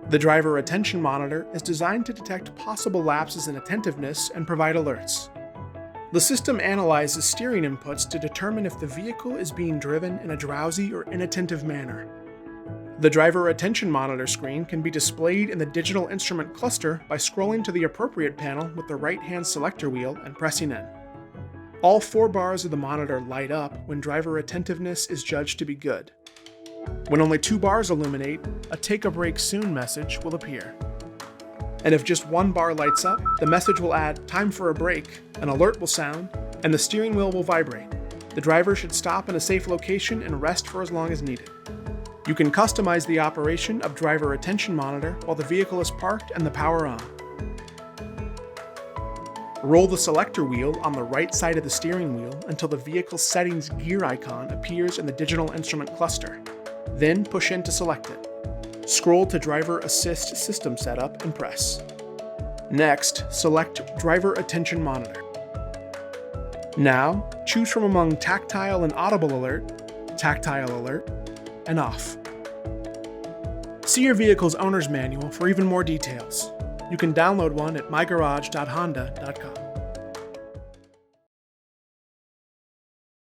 The driver attention monitor is designed to detect possible lapses in attentiveness and provide alerts. The system analyzes steering inputs to determine if the vehicle is being driven in a drowsy or inattentive manner. The driver attention monitor screen can be displayed in the digital instrument cluster by scrolling to the appropriate panel with the right-hand selector wheel and pressing in. All 4 bars of the monitor light up when driver attentiveness is judged to be good. When only 2 bars illuminate, a "Take a break soon" message will appear. And if just 1 bar lights up, the message will add "Time for a break," an alert will sound, and the steering wheel will vibrate. The driver should stop in a safe location and rest for as long as needed. You can customize the operation of driver attention monitor while the vehicle is parked and the power on. Roll the selector wheel on the right side of the steering wheel until the vehicle settings gear icon appears in the digital instrument cluster. Then push in to select it. Scroll to Driver Assist System Setup and press. Next, select Driver Attention Monitor. Now, choose from among Tactile and Audible Alert, Tactile Alert, and Off. See your vehicle's owner's manual for even more details. You can download one at mygarage.honda.com.